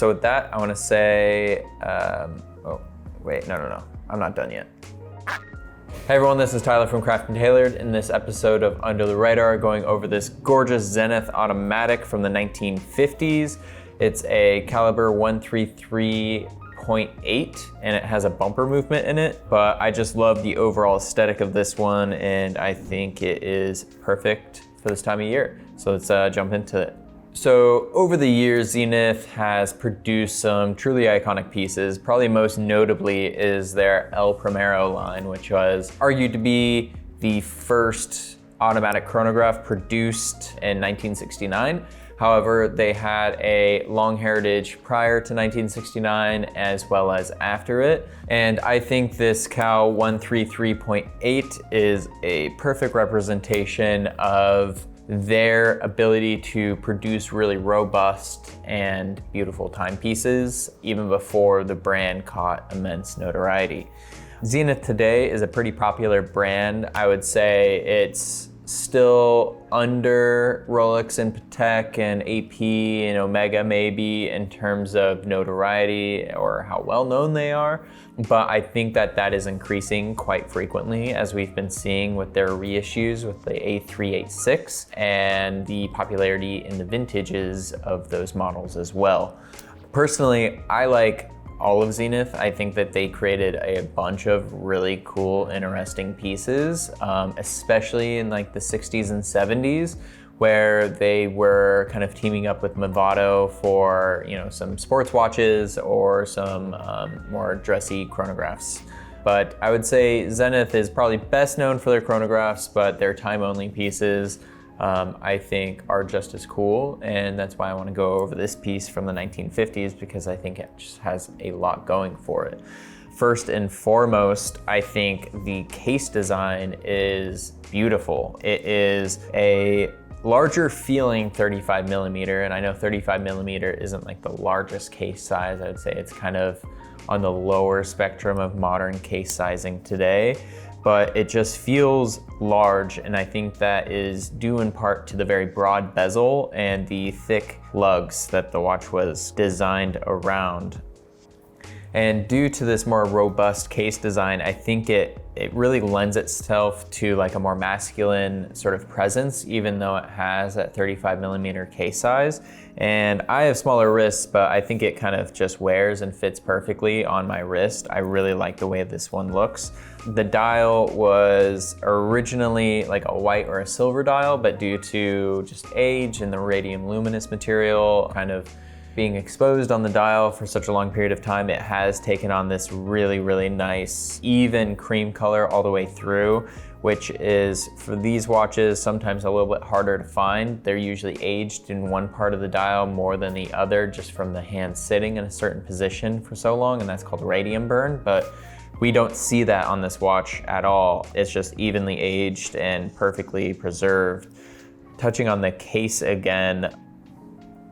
So with that, I want to say, oh, wait, no, I'm not done yet. Hey everyone, this is Tyler from Craft and Tailored. In this episode of Under the Radar, going over this gorgeous Zenith Automatic from the 1950s. It's a caliber 133.8 and it has a bumper movement in it, but I just love the overall aesthetic of this one and I think it is perfect for this time of year. So let's jump into it. So over the years, Zenith has produced some truly iconic pieces. Probably most notably is their El Primero line, which was argued to be the first automatic chronograph produced in 1969. However, they had a long heritage prior to 1969 as well as after it. And I think this Cal 133.8 is a perfect representation of their ability to produce really robust and beautiful timepieces even before the brand caught immense notoriety. Zenith today is a pretty popular brand. I would say it's still under Rolex and Patek and AP and Omega maybe in terms of notoriety or how well known they are. But I think that is increasing quite frequently as we've been seeing with their reissues with the A3, A6 and the popularity in the vintages of those models as well. Personally, I like all of Zenith. I think that they created a bunch of really cool, interesting pieces, especially in like the 60s and 70s, where they were kind of teaming up with Movado for, you know, some sports watches or some more dressy chronographs. But I would say Zenith is probably best known for their chronographs, but their time-only pieces I think are just as cool, and that's why I want to go over this piece from the 1950s because I think it just has a lot going for it. First and foremost, I think the case design is beautiful. It is a larger feeling 35 millimeter, and I know 35 millimeter isn't like the largest case size. I would say it's kind of on the lower spectrum of modern case sizing today, but it just feels large, and I think that is due in part to the very broad bezel and the thick lugs that the watch was designed around. And due to this more robust case design, I think it really lends itself to like a more masculine sort of presence, even though it has that 35 millimeter case size. And I have smaller wrists, but I think it kind of just wears and fits perfectly on my wrist. I really like the way this one looks. The dial was originally like a white or a silver dial, but due to just age and the radium luminous material kind of being exposed on the dial for such a long period of time, it has taken on this really, really nice, even cream color all the way through, which is, for these watches, sometimes a little bit harder to find. They're usually aged in one part of the dial more than the other, just from the hand sitting in a certain position for so long, and that's called radium burn, but we don't see that on this watch at all. It's just evenly aged and perfectly preserved. Touching on the case again,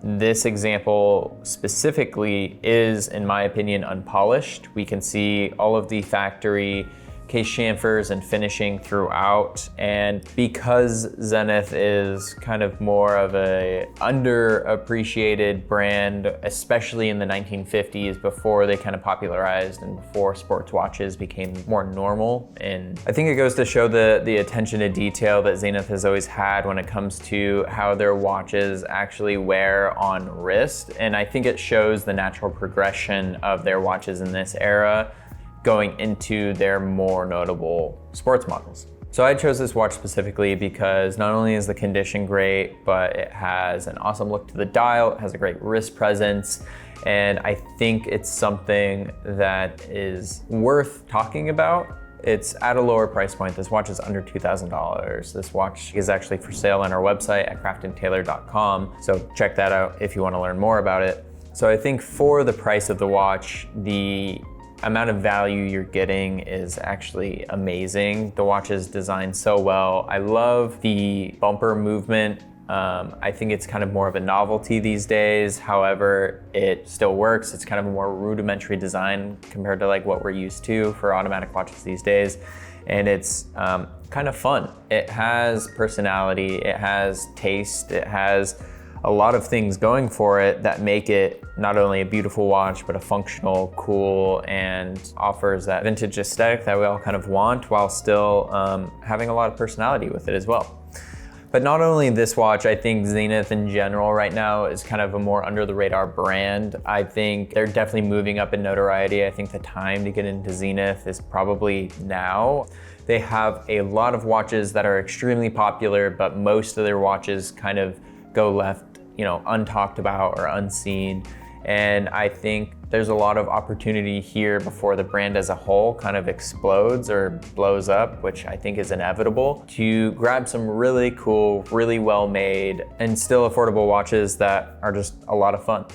this example specifically is, in my opinion, unpolished. We can see all of the factory case chamfers and finishing throughout, and because Zenith is kind of more of a underappreciated brand, especially in the 1950s before they kind of popularized and before sports watches became more normal. And I think it goes to show the attention to detail that Zenith has always had when it comes to how their watches actually wear on wrist. And I think it shows the natural progression of their watches in this era going into their more notable sports models. So I chose this watch specifically because not only is the condition great, but it has an awesome look to the dial, it has a great wrist presence, and I think it's something that is worth talking about. It's at a lower price point. This watch is under $2,000. This watch is actually for sale on our website at craftandtailor.com, so check that out if you want to learn more about it. So I think for the price of the watch, the amount of value you're getting is actually amazing. The watch is designed so well. I love the bumper movement. I think it's kind of more of a novelty these days. However, it still works. It's kind of a more rudimentary design compared to like what we're used to for automatic watches these days. And it's kind of fun. It has personality, it has taste, it has a lot of things going for it that make it not only a beautiful watch, but a functional, cool, and offers that vintage aesthetic that we all kind of want while still having a lot of personality with it as well. But not only this watch, I think Zenith in general right now is kind of a more under the radar brand. I think they're definitely moving up in notoriety. I think the time to get into Zenith is probably now. They have a lot of watches that are extremely popular, but most of their watches kind of go left, untalked about or unseen. And I think there's a lot of opportunity here before the brand as a whole kind of explodes or blows up, which I think is inevitable, to grab some really cool, really well made, and still affordable watches that are just a lot of fun.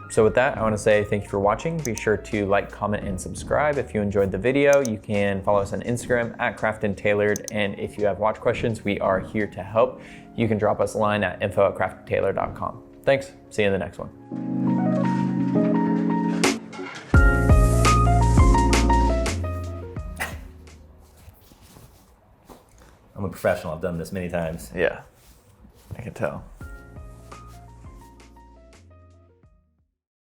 So with that, I want to say thank you for watching. Be sure to like, comment, and subscribe. If you enjoyed the video, you can follow us on Instagram at @CraftedTailored. And if you have watch questions, we are here to help. You can drop us a line at info@craftedtailor.com. Thanks. See you in the next one. I'm a professional. I've done this many times. Yeah, I can tell.